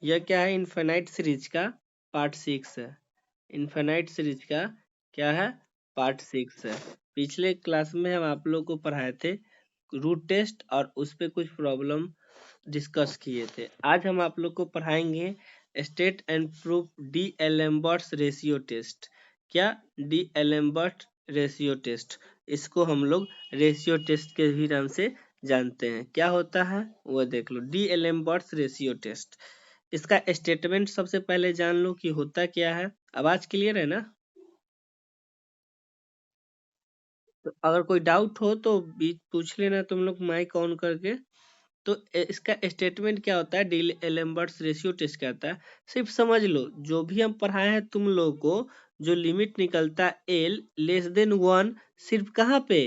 यह क्या है, इनफाइनाइट सीरीज का पार्ट 6 है। इनफाइनाइट सीरीज का क्या है, पार्ट 6 है। पिछले क्लास में हम आप लोग को पढ़ाए थे रूट टेस्ट और उस पे कुछ प्रॉब्लम डिस्कस किए थे। आज हम आप लोग को पढ़ाएंगे state and proof d'Alembert's ratio test. क्या, डी एलेम्बर्ट रेशियो टेस्ट, इसको हम लोग रेशियो टेस्ट के भी नाम से जानते हैं। क्या होता है वो देख लो, डी एलेम्बर्ट्स रेशियो टेस्ट। इसका स्टेटमेंट सबसे पहले जान लो कि होता क्या है। आवाज क्लियर है ना? तो अगर कोई डाउट हो तो बीच पूछ लेना तुम लोग माइक ऑन करके। तो इसका स्टेटमेंट क्या होता है, डी एलेम्बर्ट्स रेशियो टेस्ट क्या होता है, सिर्फ समझ लो। जो भी हम पढ़ाए हैं तुम लोग को, जो लिमिट निकलता है एल लेस देन 1, सिर्फ कहाँ पे,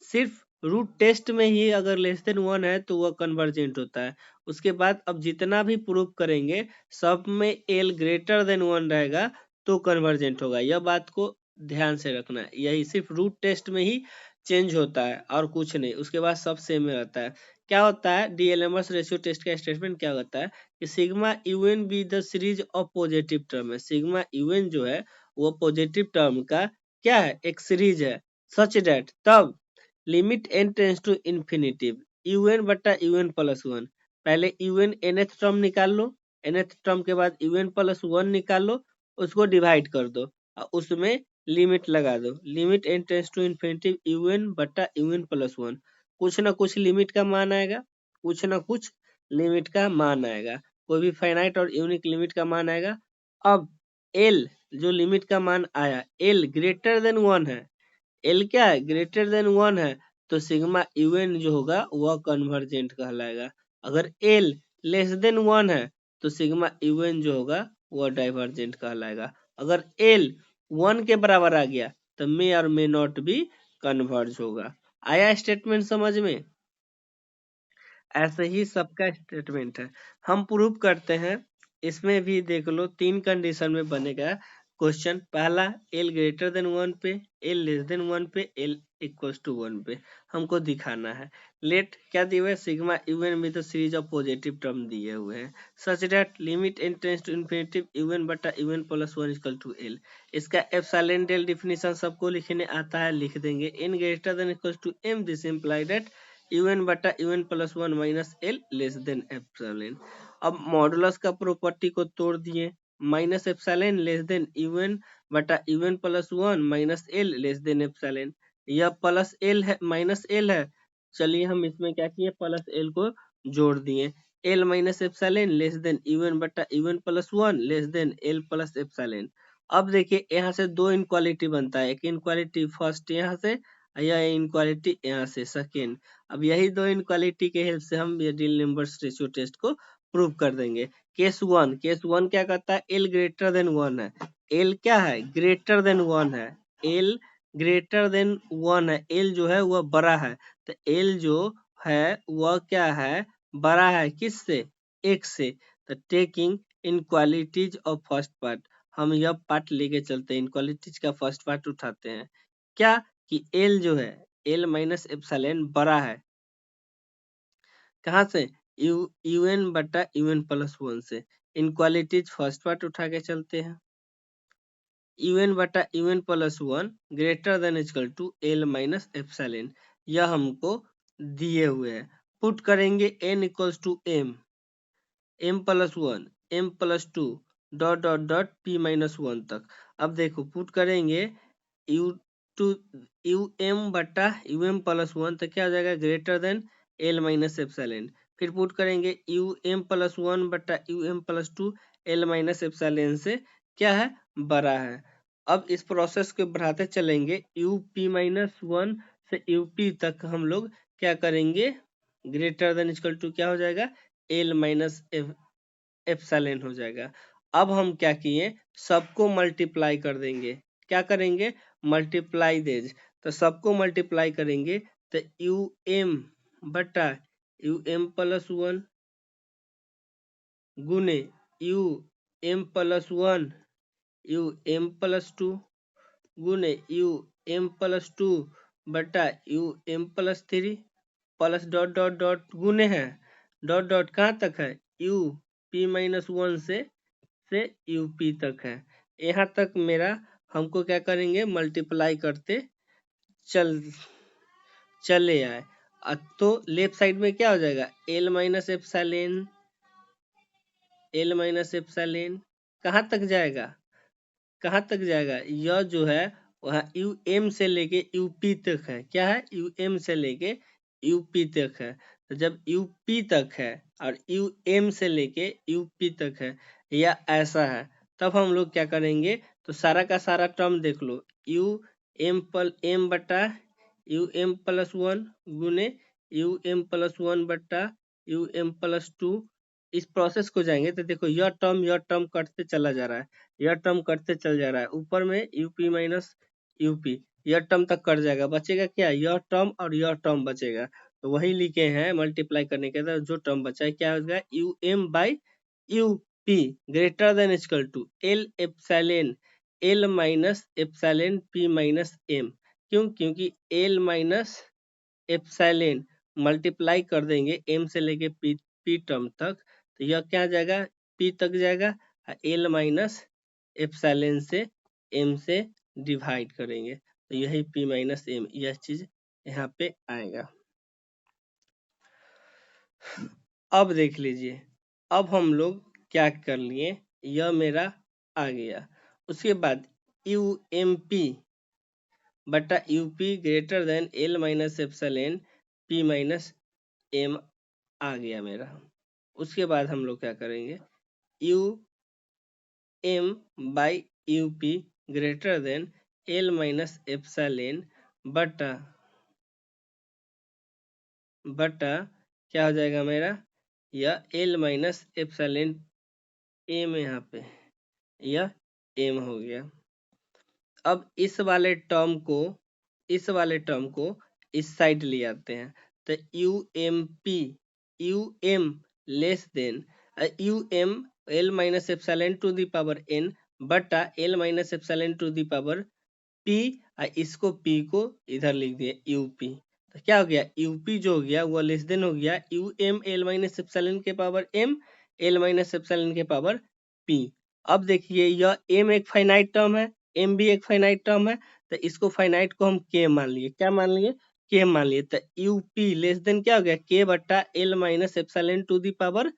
सिर्फ रूट टेस्ट में ही अगर लेस देन 1 है तो वह कन्वर्जेंट होता है। उसके बाद अब जितना भी प्रूफ करेंगे सब में एल ग्रेटर देन 1 रहेगा तो कन्वर्जेंट होगा। यह बात को ध्यान से रखना है। यही सिर्फ रूट टेस्ट में ही चेंज होता है और कुछ नहीं, उसके बाद सब सेम में रहता है। क्या होता है, डी एलेम्बर्ट्स रेशियो टेस्ट का स्टेटमेंट क्या होता है कि sigma UN be the series of positive term है। सिग्मा यूएन जो है वो पॉजिटिव टर्म का क्या है, एक सीरीज है। सच दैट तब limit n tends to infinitive u n बटा यूएन प्लस 1। पहले यूएन nth टर्म निकाल लो, nth टर्म के बाद यूएन प्लस 1 निकाल लो, उसको डिवाइड कर दो और उसमें लिमिट लगा दो। Limit n tends to infinitive u n बटा यूएन प्लस 1। कुछ ना कुछ लिमिट का मान आएगा, कुछ ना कुछ लिमिट का मान आएगा, कोई भी फाइनाइट और यूनिक लिमिट का मान आएगा। अब एल जो लिमिट का मान आया, एल ग्रेटर देन 1 है, एल क्या है, ग्रेटर देन 1 है, तो सिग्मा यूएन जो होगा वह कन्वर्जेंट कहलाएगा। अगर एल लेस देन 1 है तो सिग्मा यूएन जो होगा वह डाइवर्जेंट कहलाएगा। अगर एल 1 के बराबर आ गया तो मे और मे नॉट भी कन्वर्ज होगा। आया स्टेटमेंट समझ में? ऐसे ही सबका स्टेटमेंट है, हम प्रूव करते हैं। इसमें भी देख लो 3 कंडीशन में बनेगा क्वेश्चन। पहला, एल ग्रेटर देन 1 पे, एल लेस देन 1 पे, एल इक्वल्स टू 1 पे हमको दिखाना है। लेट क्या दिए हुए, सिग्मा यूएन में तो सीरीज ऑफ पॉजिटिव टर्म दिए हुए हैं। Such that limit n tends to infinitive u n बटा u n plus 1 equal to L. इसका एप्सिलॉन डेल डिफिनीशन सबको लिखने आता है, लिख देंगे। N greater than equals to M, this imply that u n बटा u n plus 1 minus L less than epsilon. अब मॉडुलस का प्रॉपर्टी को तोड़ दिए, minus epsilon less than u n बटा u n plus 1 minus L less than epsilon. यह plus L है minus L है, चलिए हम इसमें क्या किए, प्लस एल को जोड़ दिए। L minus epsilon less than u n बटा u n plus 1 less than L plus epsilon. अब देखिए यहाँ से दो इनक्वालिटी बनता है, एक इनक्वालिटी फर्स्ट यहाँ से, यह इनक्वालिटी यहाँ से सेकेंड। अब यही दो इनक्वालिटी के हेल्प से हम ये डी एलेम्बर्ट्स रेशियो टेस्ट को प्रूव कर देंगे। केस वन क्या कहता है, एल ग्रेटर देन 1 है। एल क्या है, ग्रेटर देन 1 है। एल ग्रेटर देन 1 है, एल जो है वह बड़ा है। तो एल जो है वह क्या है, बड़ा है किससे, एक से। तो taking inequalities of first part, हम यह पार्ट लेके चलते हैं, इनक्वालिटीज का फर्स्ट पार्ट उठाते हैं। क्या कि एल जो है, एल माइनस एप्सिलॉन बड़ा है कहाँ से, यूएन बटा यूएन प्लस 1 से। इनक्वालिटीज फर्स्ट पार्ट उठा के चलते हैं। यूएन बटा u n plus 1 greater than equal to l minus epsilon, यह हमको दिए हुए हैं। पुट करेंगे n equals to m, m plus 1, m plus 2 dot dot dot p minus 1 तक। अब देखो पुट करेंगे यू टू यू एम बटा यू एम प्लस 1 तो क्या हो जाएगा, greater than l minus epsilon. फिर पुट करेंगे यू एम प्लस 1 बटा u m plus 2 L minus epsilon से क्या है, बड़ा है। अब इस प्रोसेस को बढ़ाते चलेंगे, यू पी माइनस 1 से यू पी तक हम लोग क्या करेंगे, ग्रेटर देन इक्वल टू क्या हो जाएगा, एल माइनस एप्सिलॉन हो जाएगा। अब हम क्या किए, सबको मल्टीप्लाई कर देंगे। क्या करेंगे, मल्टीप्लाई देज, तो सबको मल्टीप्लाई करेंगे तो यू एम बटा यू एम प्लस 1 गुने u m plus 1 u m plus 2 गुने यू एम प्लस 2 बटा u m plus 3 plus dot dot dot गुने है, डॉट डॉट कहाँ तक है, यू P-1 से UP तक है। यहाँ तक मेरा हमको क्या करेंगे, मल्टीप्लाई करते चले आए। तो लेफ्ट साइड में क्या हो जाएगा, L माइनस एप्सिलॉन कहाँ तक जाएगा, यह जो है वह UM से लेके UP तक है। क्या है, UM से लेके UP तक है। तो जब UP तक है और UM से लेके UP तक है या ऐसा है, तब हम लोग क्या करेंगे, तो सारा का सारा टर्म देख लो, UM बटा UM+1 गुने UM+1 बटा UM+2। इस प्रोसेस को जाएंगे तो देखो यह टर्म कटते चला जा रहा है, यह टर्म कटते चल जा रहा है, ऊपर में UP माइनस UP यह टर्म तक कट जाएगा, बचेगा क्या, यह टर्म और यह टर्म बचेगा। तो वही लिखे हैं मल्टीप्लाई करने के बाद जो टर्म बचा है क्या हो जाएगा, UM by UP greater than equal to L minus epsilon P minus M। क्यों, क्योंकि L माइनस एप्सिलॉन मल्टीप्लाई कर देंगे M से लेके P टर्म तक, तो यह क्या आ जाएगा, P तक जाएगा, L माइनस एप्सिलॉन से M से डिवाइड करेंगे तो यही P माइनस M, यह चीज यहाँ पे आएगा। अब देख लीजिए, अब हम लोग क्या कर लिए, यह मेरा आ गया। उसके बाद UMP बटा UP greater then L minus epsilon P minus M आ गया मेरा। उसके बाद हम लोग क्या करेंगे, UM by UP greater then L minus epsilon बटा क्या हो जाएगा मेरा, यह L माइनस एप्सिलॉन M यहाँ पे, यह M हो गया। अब इस वाले टर्म को इस साइड ले आते हैं, तो UM less than UM L minus epsilon to the power N बटा L minus epsilon to the power P, इसको P को इधर लिख दिया UP। तो क्या हो गया, UP जो हो गया वो लेस देन हो गया UM L माइनस एप्सिलॉन के power M L minus epsilon के पावर P। अब देखिए यह M एक फाइनाइट टर्म है, M भी एक फाइनाइट टर्म है, तो इसको फाइनाइट को हम K मान लिए, क्या मान लिए, K मान लिए। तो UP लेस देन क्या हो गया, K बटा L minus epsilon to the power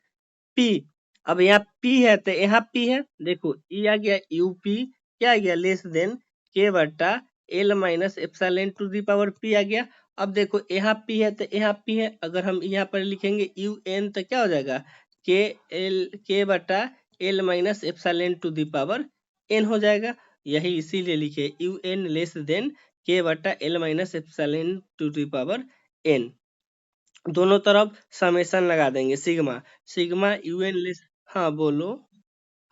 P। अब यहाँ P है तो यहाँ P है, देखो E आ गया, UP क्या आ गया, लेस देन K बटा L minus epsilon to the power P आ गया। अब देखो यहाँ P है तो यहाँ P है, अगर हम यहाँ पर लिखेंगे UN तो क्या हो जाएगा, K बटा L minus epsilon to the power N हो जाएगा। यही इसीलिए लिखे UN लेस देन K बटा L minus epsilon to the power N। दोनों तरफ समेशन लगा देंगे, सिग्मा UN लेस, हाँ बोलो,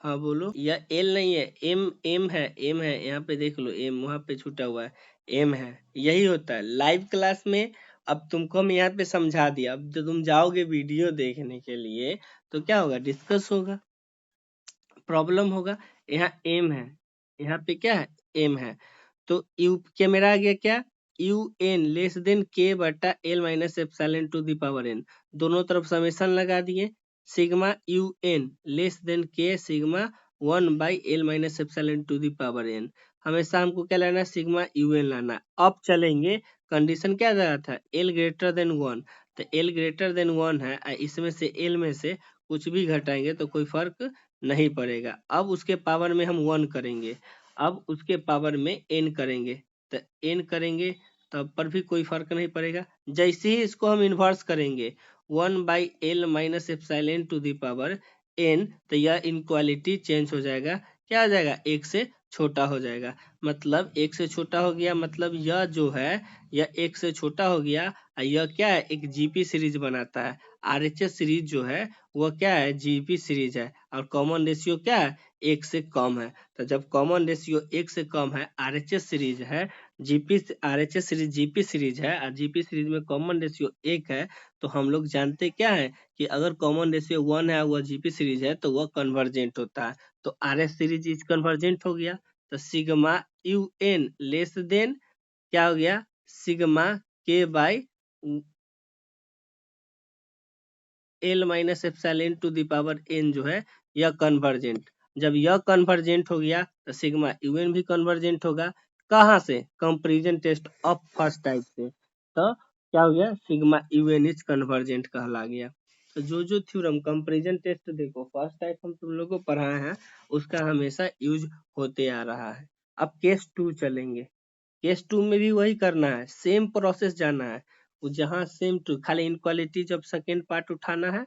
हाँ बोलो, या L नहीं है, M है, यहाँ पे देख लो M वहां पे छूटा हुआ है, M है, यही होता है लाइव क्लास में। अब तुमको हम यहाँ पे समझा दिया, अब जब तुम जाओगे वीडियो देखने के लिए तो क्या होगा, डिस्कस होगा, प्रॉब्लम होगा। यहाँ M है, यहाँ पे क्या है, M है, तो यू क्या मेरा आ गया, क्या UN लेस देन K बटा L minus epsilon to the power N, दोनों तरफ समेशन लगा दिए, sigma UN less than K sigma 1 by L minus epsilon to the power N। हमेशा हमको क्या लाना है, सिग्मा UN लाना। अब चलेंगे, कंडीशन क्या रहा था, L ग्रेटर देन 1, तो L ग्रेटर देन 1 है, इसमें से L में से कुछ भी घटाएंगे तो कोई फर्क नहीं पड़ेगा। अब उसके पावर में हम 1 करेंगे, अब उसके पावर में n करेंगे, तो n करेंगे तब पर भी कोई फर्क नहीं पड़ेगा। जैसे ही इसको हम इन्वर्स करेंगे 1 by L minus epsilon to the power n, तो यह इनक्वालिटी चेंज हो जाएगा, क्या आ जाएगा, एक से छोटा हो जाएगा। मतलब एक से छोटा हो गया, मतलब यह जो है यह एक से छोटा हो गया, और यह क्या है, एक जीपी सीरीज बनाता है। आरएचएस सीरीज जो है वह क्या है, जीपी सीरीज है, और कॉमन रेशियो क्या है, एक से कम है। तो जब कॉमन रेशियो एक से कम है, आरएचएस सीरीज है, आरएचएस सीरीज जीपी सीरीज है, और जीपी सीरीज में कॉमन रेशियो एक है, तो हम लोग जानते क्या है कि अगर कॉमन रेशियो 1 है, वह जीपी सीरीज है, तो वह कन्वर्जेंट होता है। तो आरएस सीरीज इज कन्वर्जेंट हो गया, तो सिग्मा UN लेस देन क्या हो गया, sigma K by L minus epsilon to the power n जो है यह कन्वर्जेंट। जब यह कन्वर्जेंट हो गया तो सिग्मा यूएन भी कन्वर्जेंट होगा। कहाँ से? Comparison test of first type से। तो क्या हो गया? सिग्मा यूएन इज कन्वर्जेंट कहला गया। तो जो थ्योरम कंपैरिजन टेस्ट देखो फर्स्ट टाइप हम तुम लोगों को पढ़ाए हैं उसका हमेशा यूज होते आ रहा है। अब केस 2 चलेंगे। केस 2 में भी वही करना है, सेम प्रोसेस जाना है। वो जहाँ सेम टू खाली इनक्वालिटी जब सेकेंड पार्ट उठाना है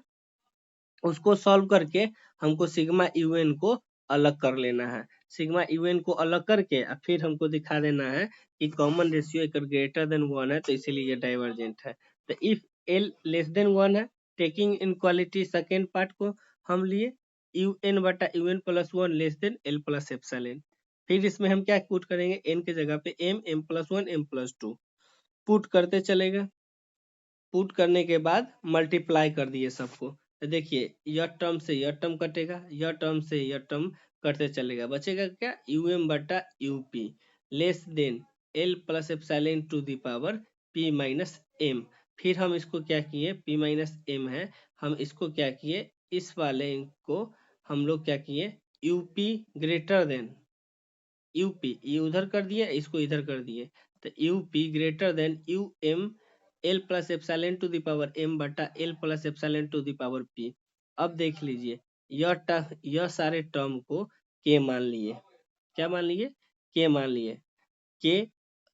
उसको सॉल्व करके हमको सिग्मा यूएन को अलग कर लेना है। सिग्मा यूएन को अलग करके और फिर हमको दिखा देना है कि कॉमन रेशियो अगर ग्रेटर देन 1 है तो इसीलिए ये डाइवर्जेंट है। तो इफ एल लेस देन 1 है, टेकिंग इनक्वालिटी सेकेंड पार्ट को हम लिए यूएन बटा u n plus 1 less than L plus epsilon. फिर इसमें हम क्या पुट करेंगे? एन के जगह पे m, m plus 1, m plus 2 put करते चलेगा। पुट करने के बाद मल्टीप्लाई कर दिए सबको। तो देखिए यह टर्म से यह टर्म कटेगा, यह टर्म से यह टर्म करते चलेगा, बचेगा क्या? यूएम बटा u p less than L plus epsilon to the power p minus m. फिर हम इसको क्या किए? पी माइनस एम है, हम इसको क्या किए? इस वाले को हम लोग क्या किए? यूपी ग्रेटर देन यूपी, ये उधर कर दिए, इसको इधर कर दिए। तो u p greater than u m L plus epsilon to the power m बटा L plus epsilon to the power p. अब देख लीजिए यह सारे टर्म को के मान लिए। क्या मान लिए? के मान लिए। के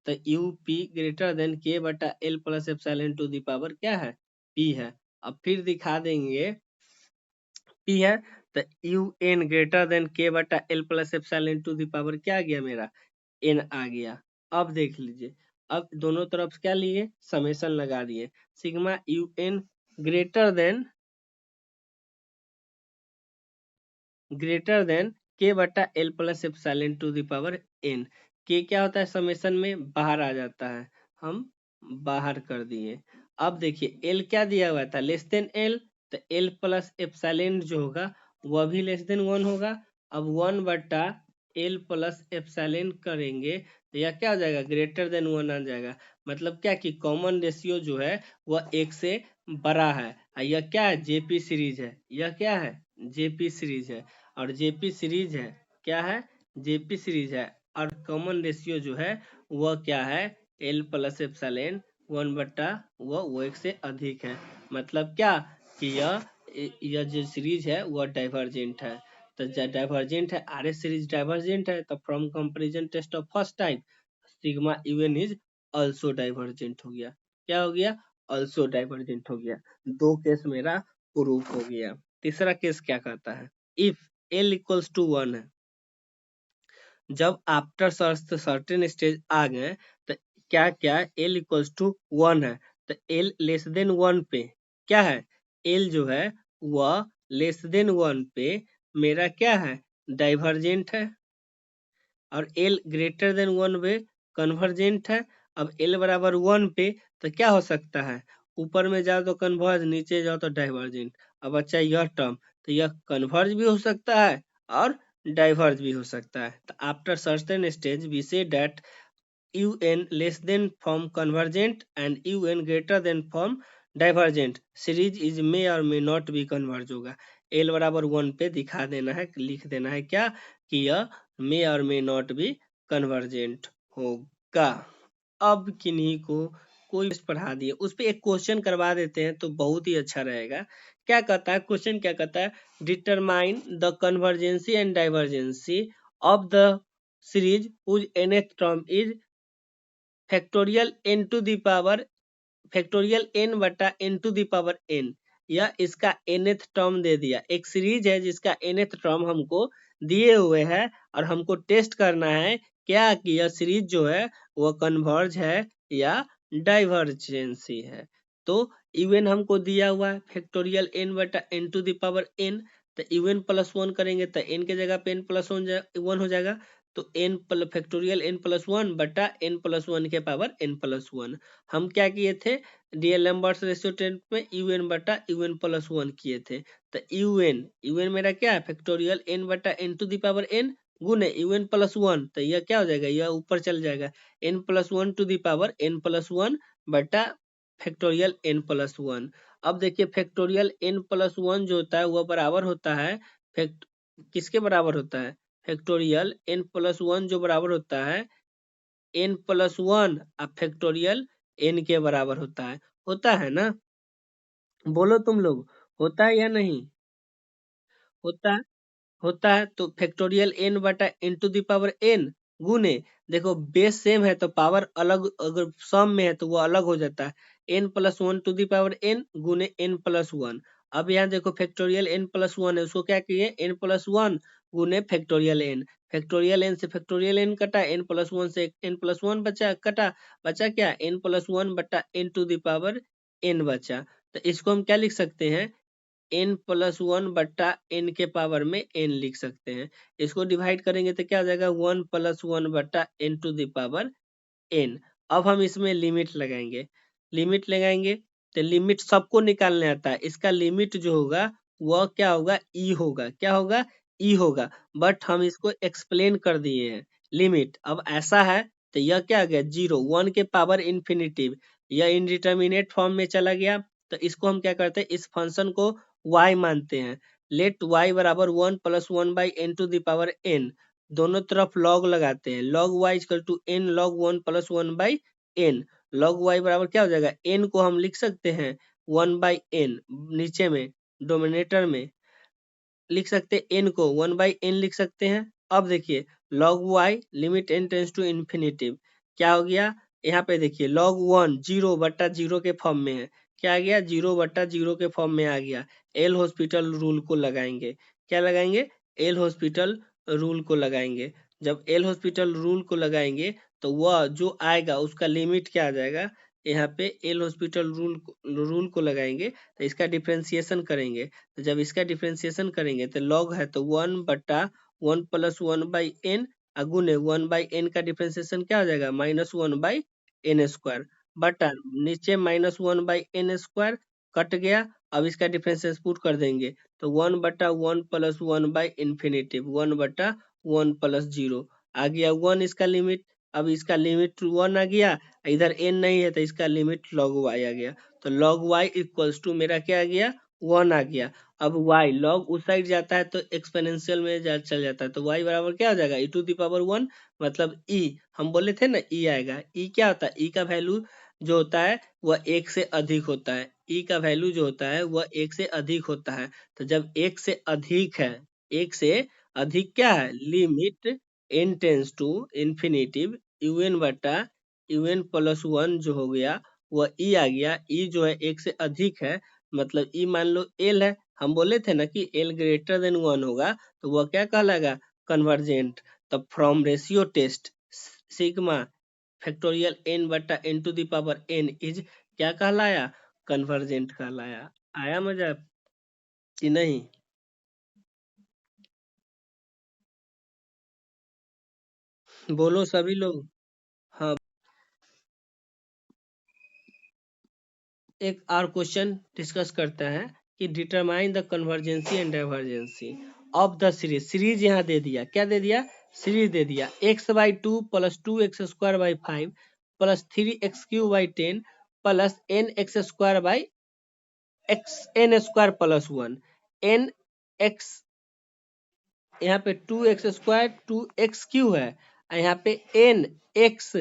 तो U P greater than K बटा L plus epsilon to the power क्या है? पी है। अब फिर दिखा देंगे पी है तो you n greater than K बटा L plus epsilon to the power क्या आ गया मेरा? एन आ गया। अब देख लीजिए, अब दोनों तरफ क्या लिए? समेशन लगा दिए। Sigma u n greater than K बटा L plus epsilon to the power n. के क्या होता है? समेशन में बाहर आ जाता है, हम बाहर कर दिए। अब देखिए एल क्या दिया हुआ था? लेस देन एल, तो एल प्लस एप्सिलॉन जो होगा वह भी लेस देन 1 होगा। अब 1 बटा एल प्लस एप्सिलॉन करेंगे तो यह क्या हो जाएगा? ग्रेटर देन 1 आ जाएगा। मतलब क्या कि कॉमन रेशियो जो है वह 1 से बड़ा है। यह क्या है? जेपी सीरीज है। यह क्या है? जेपी सीरीज है। और जेपी सीरीज है क्या है? जेपी सीरीज है। और कॉमन रेशियो जो है वह क्या है? एल प्लस एप्सिलॉन 1 बटा वो 1 से अधिक है। मतलब क्या कि यह जो सीरीज है वह डाइवर्जेंट है। तो डाइवर्जेंट है, आर एस सीरीज डाइवर्जेंट है, तो from comparison test of first type sigma u n is also divergent हो गया। क्या हो गया? आल्सो डाइवर्जेंट हो गया। दो केस मेरा प्रूफ हो गया। तीसरा केस क्या कहता है? इफ एल इक्वल्स टू 1 है, जब आफ्टर सर्टेन स्टेज आ गए तो क्या क्या एल इक्वल्स टू 1 है तो एल लेस देन 1 पे क्या है? एल जो है वह लेस देन 1 पे मेरा क्या है? डाइवर्जेंट है। और एल ग्रेटर देन 1 पे कन्वर्जेंट है। अब एल बराबर 1 पे तो क्या हो सकता है? ऊपर में जाओ तो कन्वर्ज, नीचे जाओ तो डाइवर्जेंट। अब अच्छा यह टर्म तो यह कन्वर्ज भी हो सकता है और डाइवर्ज भी हो सकता है। तो after certain stage we say that un less than from convergent and un greater than from divergent series is may और may not be converge होगा। l बराबर 1 पे दिखा देना है, लिख देना है क्या कि यह may और may not be convergent होगा। अब किन्हीं को कोई पढ़ा दिए उस पे एक क्वेश्चन करवा देते हैं तो बहुत ही अच्छा रहेगा। क्या कहता है क्वेश्चन? क्या कहता है? Determine the convergency and divergency of the series whose nth term is factorial n to the power factorial n बटा n to the power n. या इसका nth टर्म दे दिया। एक सीरीज है जिसका nth टर्म हमको दिए हुए है और हमको टेस्ट करना है क्या कि यह सीरीज जो है वह कन्वर्ज है या डाइवर्जेंसी है। तो यूएन हमको दिया हुआ है फैक्टोरियल एन बटा n to the power n. तो यूएन प्लस 1 करेंगे तो एन के जगह पे एन प्लस 1 हो जाएगा। तो एन फैक्टोरियल एन प्लस 1 बटा एन प्लस 1 के पावर एन प्लस 1। हम क्या किए थे? डीएल लैम्बर्ट्स रेशियो टेस्ट में यूएन बटा यूएन प्लस 1 किए थे। तो यूएन मेरा क्या है? फैक्टोरियल एन बटा n to the power n गुने यूएन प्लस 1। तो यह क्या हो जाएगा? यह ऊपर चल जाएगा n plus 1 to the power n plus 1 बटा फैक्टोरियल एन प्लस 1। अब देखिए फैक्टोरियल n प्लस वन जो होता है वह बराबर होता है फैक्ट किसके बराबर होता है, फैक्टोरियल n प्लस वन जो बराबर होता है n प्लस वन अब फैक्टोरियल n के बराबर होता है ना, बोलो तुम लोग, होता है या नहीं, होता है, होता है तो फैक्टोरियल n बटा n to the power n गुने, देखो बेस सेम है तो पावर अलग, अगर सम में है तो वो अलग हो जाता है n plus one two the power n गुने n प्लस वन। अब यहाँ देखो फैक्टोरियल n प्लस वन है, उसको क्या किए n प्लस वन गुने फैक्टोरियल n, फैक्टोरियल n से फैक्टोरियल n कटा, n प्लस वन से n प्लस वन बचा कटा, बचा क्या n प्लस वन बटा n to the power n बचा। तो इसको हम क्या लिख सकते हैं, n प्लस वन बट्टा n के पावर में n लिख सकते हैं। इसको डिवाइड करेंगे तो क्या हो जाएगा, वन प्लस वन बट्टा n to the power n। अब हम इसमें लिमिट लगाएंगे, लिमिट लगाएंगे तो लिमिट सबको निकालने आता है, इसका लिमिट जो होगा वह क्या होगा, ई होगा, क्या होगा, ई होगा। बट हम इसको एक्सप्लेन कर दिए हैं लिमिट। अब ऐसा है तो यह क्या आ गया, जीरो, वन के पावर इन्फिनिटिव, यह इनडिटर्मिनेट फॉर्म में चला गया। तो इसको हम क्या करते हैं, इस फंक्शन को y मानते हैं। लेट y बराबर one plus one by n to the power n, दोनों तरफ log लगाते हैं, log y equal to n log one plus one by n, log y बराबर क्या हो जाएगा, n को हम लिख सकते हैं वन बाई n, नीचे में डोमिनेटर में लिख सकते हैं n को वन बाई n लिख सकते हैं। अब देखिए log y limit n tends to infinity क्या हो गया, यहाँ पे देखिए log वन जीरो बट्टा जीरो के फॉर्म में है, क्या आ गया, जीरो बट्टा जीरो के फॉर्म में आ गया। एल हॉस्पिटल रूल को लगाएंगे, क्या लगाएंगे, एल हॉस्पिटल रूल को लगाएंगे। जब एल हॉस्पिटल रूल को लगाएंगे तो वह जो आएगा उसका लिमिट क्या आ जाएगा, यहाँ पे एल हॉस्पिटल रूल को लगाएंगे तो इसका डिफ्रेंसिएशन करेंगे। तो जब इसका डिफ्रेंसिएशन करेंगे तो लॉग है तो वन बट्टा one plus one by n, अगुने वन बाई एन का डिफ्रेंसिएशन क्या हो जाएगा, minus one by n square, बटा नीचे minus one by n square cut गया। अब इसका डिफरेंशियल पुट कर देंगे तो वन बटा one plus one by infinitive, one बटा वन प्लस जीरो आ गया वन इसका लिमिट। अब इसका लिमिट वन आ गया, इधर एन नहीं है तो इसका लिमिट लॉग वाई आ गया, तो लॉग वाई इक्वल्स टू मेरा क्या आ गया, वन आ गया। अब y log उस साइड जाता है तो एक्सपोनेंशियल में चल जाता है, तो y बराबर क्या हो जाएगा, e to the power one, मतलब e, हम बोले थे ना e आएगा, e क्या होता है, e का वैल्यू जो होता है वह एक से अधिक होता है, e का वैल्यू जो होता है वह एक से अधिक होता है। तो जब एक से अधिक है, एक से अधिक क्या है, limit n tends to infinity un बटा un प्लस वन जो हो गया वह e आ गया, e जो है एक से अधिक है, मतलब e मान लो l है, हम बोले थे ना कि l ग्रेटर देन वन होगा तो वह क्या कहलाएगा, कन्वर्जेंट। तब from ratio test sigma factorial n बटा n to the power n is क्या कहलाया, कन्वर्जेंट कहलाया। आया मजा कि नहीं, बोलो सभी लोग। हाँ, एक और क्वेश्चन डिस्कस करते हैं कि determine the convergency and divergency of the series, series यहाँ दे दिया, क्या दे दिया, सीरीज दे दिया, x by two plus two x square by five plus three x cube by ten plus n x square by x n square plus one, n x, यहाँ पे two x square two x cube है, यहाँ पे N x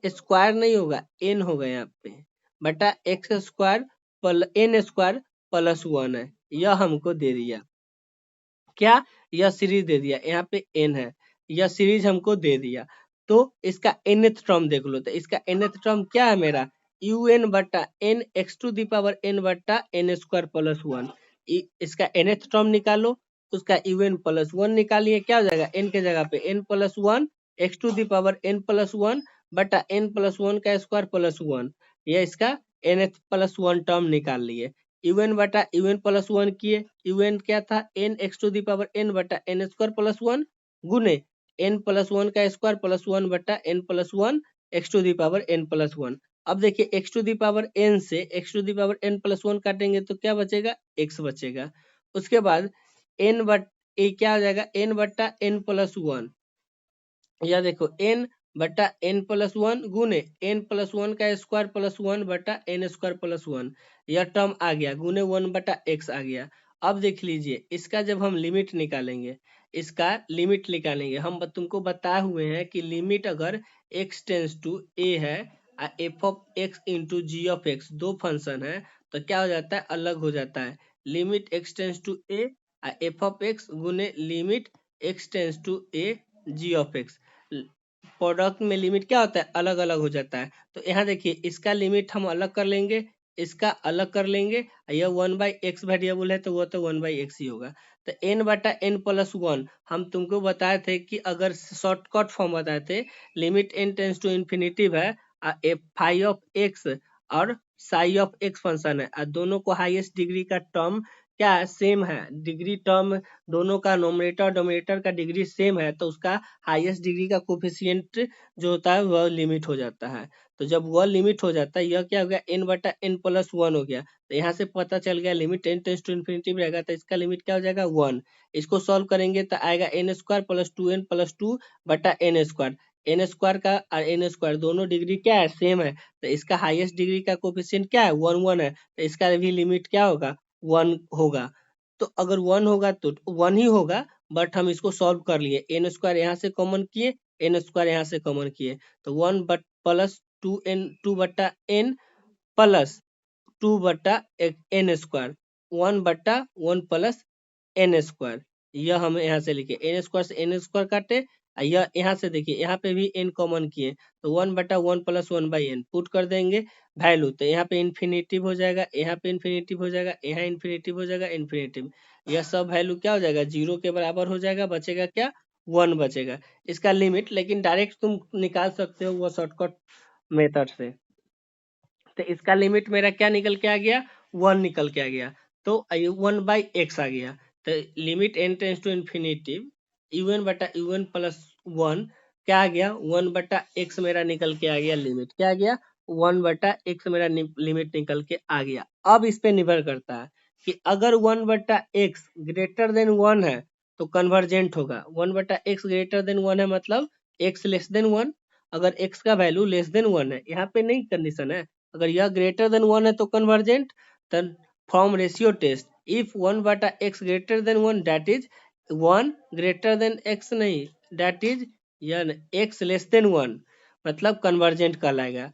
square नहीं होगा, N होगा यहाँ पे, बटा x square n square plus one है, यह हमको दे दिया, क्या, यह सीरीज दे दिया, यहाँ पे एन है, यह सीरीज हमको दे दिया। तो इसका nth टर्म देख लो, तो इसका nth टर्म क्या है मेरा, यू एन बटा n x to the power n बटा एन स्क्वायर प्लस वन, इसका nth टर्म निकालो, उसका यू एन प्लस वन निकालिए, क्या हो जाएगा, एन के जगह पे n plus one x to the power n plus one बटा एन प्लस वन का स्क्वायर प्लस वन, ये इसका nth प्लस वन टर्म निकाल लिए। यूएन बटा यूएन प्लस वन किए, यूएन क्या था, n x to the power n बटा एन स्क्वायर प्लस वन गुने एन प्लस वन का स्क्वायर प्लस वन बटा n plus one x to the power n plus one. अब देखिए x to the power n से x to the power n plus one काटेंगे तो क्या बचेगा, एक्स बचेगा। उसके बाद एन बट ए क्या हो जाएगा, एन बट्टा एन प्लस वन, या देखो एन बटा n प्लस वन गुने n प्लस वन का स्क्वायर प्लस वन बटा n स्क्वायर प्लस वन, यह टर्म आ गया गुने वन बटा x आ गया। अब देख लीजिए इसका जब हम लिमिट निकालेंगे, इसका लिमिट निकालेंगे, हम तुमको बताए हुए हैं कि लिमिट अगर x टेंस टू a है f of x into g of x दो फंक्शन है तो क्या हो जाता है, अलग हो जाता है। Limit x tends to a F of x गुने limit x tends to a G of x, product में लिमिट क्या होता है, अलग अलग हो जाता है। तो यहाँ देखिए इसका लिमिट हम अलग कर लेंगे, इसका अलग कर लेंगे, यह वन बाई एक्स वेरिएबल है तो वो तो वन बाई एक्स ही होगा। तो n बटा n प्लस वन हम तुमको बताए थे कि अगर शॉर्टकट फॉर्म बताए थे, limit n tends to infinity है फाई ऑफ एक्स और साई ऑफ एक्स फंक्शन है और दोनों को हाईएस्ट डिग्री का टर्म क्या है, सेम है, डिग्री टर्म दोनों का नोमिनेटर और डोमिनेटर का डिग्री सेम है तो उसका हाईएस्ट डिग्री का कोफिशिएंट जो होता है वह लिमिट हो जाता है। तो जब वह लिमिट हो जाता है, यह क्या हो गया n बटा n प्लस वन हो गया। तो यहाँ से पता चल गया limit n tends to infinity रहेगा तो इसका लिमिट क्या हो जाएगा, वन। इसको सॉल्व करेंगे तो आएगा n square plus two n plus two बटा n स्क्वायर, एन स्क्वायर का और एन स्क्वायर दोनों डिग्री क्या है, सेम है। तो इसका हाईएस्ट डिग्री का कोफिशिएंट क्या है, वन वन है, तो इसका भी लिमिट क्या होगा, वन होगा। तो अगर वन होगा तो वन ही होगा, बट हम इसको सॉल्व कर लिए, एन स्क्वायर यहाँ से कॉमन किए, एन स्क्वायर यहाँ से कॉमन किए, तो one but plus two n two बटा एन प्लस टू बटा एन स्क्वायर, वन बटा वन प्लस एन स्क्वायर, यह हम यहाँ से लिखे, एन स्क्वायर से एन स्क्वायर काटे, यह यहाँ से देखिए यहाँ पे भी एन कॉमन किए तो वन बटा one plus one by n put कर देंगे वैल्यू, तो यहाँ पे इन्फिनेटिव हो जाएगा, यहाँ पे इन्फिनेटिव हो जाएगा, यहाँ इन्फिनेटिव हो जाएगा, इन्फिनेटिव, यह सब वैल्यू क्या हो जाएगा, जीरो के बराबर हो जाएगा, बचेगा क्या, वन बचेगा इसका लिमिट। लेकिन डायरेक्ट तुम निकाल सकते हो वो शॉर्टकट मेथड से। तो इसका लिमिट मेरा क्या निकल के आ गया, वन निकल के आ गया, तो वन बाई एक्स आ गया। तो limit n tends to infinity u n बटा यू एन प्लस वन क्या आ गया, वन बटा एक्स मेरा निकल के आ गया, लिमिट क्या आ गया, वन बटा एक्स मेरा लिमिट निकल के आ गया। अब इस पे निर्भर करता है कि अगर वन बटा एक्स ग्रेटर देन वन है तो कन्वर्जेंट होगा, वन बटा एक्स ग्रेटर देन वन है मतलब एक्स लेस देन वन, अगर एक्स का वैल्यू लेस देन वन है, यहाँ पे नहीं कंडीशन है, अगर यह ग्रेटर देन वन है तो convergent, then form ratio test, if one बटा x greater than one that is one greater than x नहीं दैट इज यन एक्स लेस देन वन मतलब कन्वर्जेंट कहलाएगा,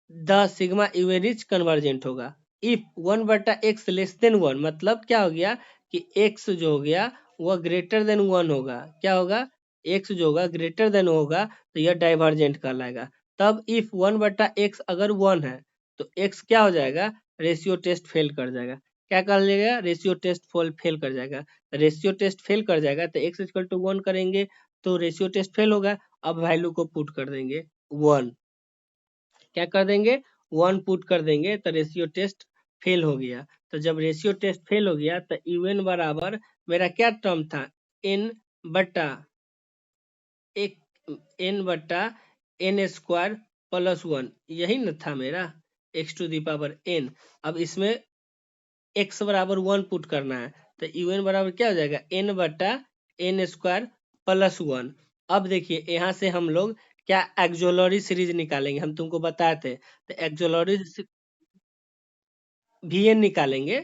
द सिग्मा यूनिट कन्वर्जेंट होगा। If one बटा x less than one मतलब क्या हो गया कि एक्स जो हो गया वह ग्रेटर देन वन होगा, क्या होगा, एक्स जो होगा ग्रेटर देन होगा तो यह डाइवर्जेंट कहलाएगा। तब इफ वन बटा एक्स अगर वन है तो एक्स क्या हो जाएगा, रेशियो टेस्ट फेल कर जाएगा, क्या कर लेगा, रेशियो टेस्ट फेल कर जाएगा, रेशियो टेस्ट फेल कर जाएगा तो एक्स इक्वल टू वन करेंगे तो रेशियो टेस्ट फेल होगा। अब वैल्यू को पुट कर देंगे वन, क्या कर देंगे, वन पुट कर देंगे तो रेशियो टेस्ट फेल हो गया। तो जब रेशियो टेस्ट फेल हो गया तो यूएन बराबर मेरा क्या टर्म था, एन बटा एक एन बटा एन स्क्वायर प्लस वन, यही न था मेरा, x to the power n. अब इसमें एक्स बराबर वन पुट करना है तो यूएन बराबर क्या हो जाएगा, एन बटा एन स्क्वायर प्लस वन। अब देखिए यहाँ से हम लोग क्या एक्सोलरी सीरीज निकालेंगे, हम तुमको बताए थे, तो एक्सोलरी वीएन निकालेंगे,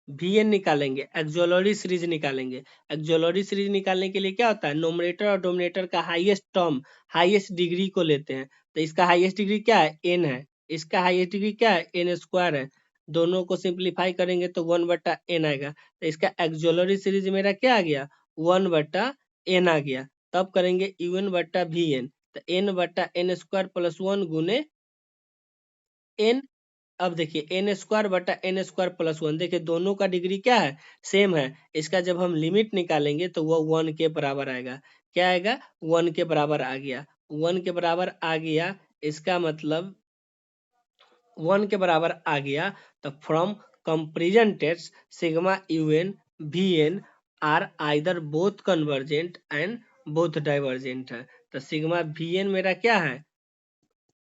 वीएन निकालेंगे, एक्सोलरी सीरीज निकालेंगे। एक्सोलरी सीरीज निकालने के लिए क्या होता है, नोमिनेटर और डोमिनेटर का हाईएस्ट टर्म हाईएस्ट डिग्री को लेते हैं, तो इसका हाईएस्ट डिग्री क्या है, एन है, इसका हाईएस्ट डिग्री क्या है, एन स्क्वायर है, दोनों को सिंप्लीफाई करेंगे तो वन बटा एन आएगा, तो इसका एक्सोलरी सीरीज मेरा क्या आ गया, वन बटा एन आ गया। तब करेंगे यू एन बटा वी एन, तो एन बटा एन स्क्वायर प्लस वन गुने एन। अब देखिए एन स्क्वायर बटा एन स्क्वायर प्लस वन, देखिए दोनों का डिग्री क्या है, सेम है, इसका जब हम लिमिट निकालेंगे तो वह वन के बराबर आएगा, क्या आएगा, वन के बराबर आ गया, वन के बराबर आ गया, इसका मतलब वन के बराबर आ गया। तो from comparison test sigma u n v n are either both convergent and both divergent है, तो सिग्मा वी एन मेरा क्या है,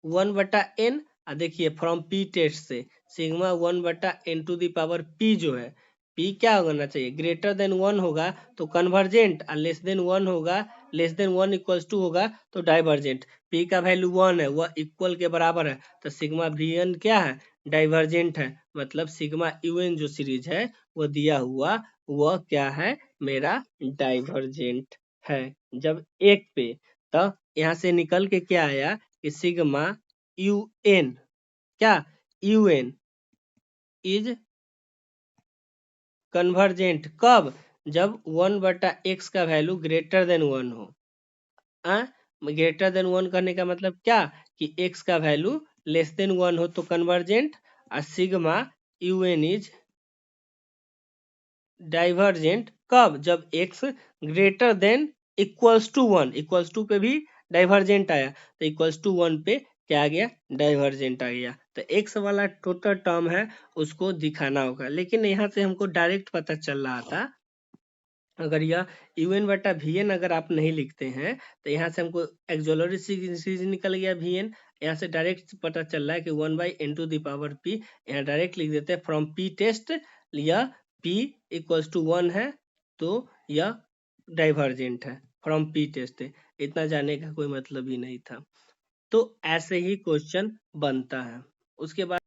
वन बटा एन, देखिए फ्रॉम पी टेस्ट से सिग्मा वन बटा n to the power p जो है, पी क्या होना चाहिए, ग्रेटर देन 1 होगा तो कन्वर्जेंट, और लेस देन 1 होगा, लेस देन 1 इक्वल्स टू होगा तो डाइवर्जेंट। पी का वैल्यू 1 है, वह इक्वल के बराबर है, तो सिग्मा वी एन क्या है, डाइवर्जेंट है। मतलब सिग्मा यू एन जो सीरीज है वो दिया हुआ वह क्या है, मेरा डाइवर्जेंट है। जब एक पे, तो यहाँ से निकल के क्या आया कि सिग्मा यू एन, क्या, यू एन इज कन्वर्जेंट कब, जब 1/x का वैल्यू ग्रेटर देन 1 हो। ग्रेटर देन 1 करने का मतलब क्या, कि x का वैल्यू लेस देन 1 हो तो कन्वर्जेंट, और sigma u n is divergent कब, जब x greater than equals to 1, equals to पे भी डाइवर्जेंट आया, तो इक्वल्स टू 1 पे क्या आ गया, डाइवर्जेंट आ गया। तो x वाला टोटल टर्म है उसको दिखाना होगा, लेकिन यहाँ से हमको डायरेक्ट पता चल रहा था, अगर यह यू एन बटा वी एन अगर आप नहीं लिखते हैं तो यहाँ से हमको एक्सोलरी सीरीज निकल गया वी एन, यहाँ से डायरेक्ट पता चल रहा है कि 1/n⁴ p, यहाँ डायरेक्ट लिख देते हैं फ्रॉम पी टेस्ट, यह p इक्वल्स टू 1 है तो यह डाइवर्जेंट है फ्रॉम पी टेस्ट। इतना जाने का कोई मतलब ही नहीं था। तो ऐसे ही क्वेश्चन बनता है। उसके बाद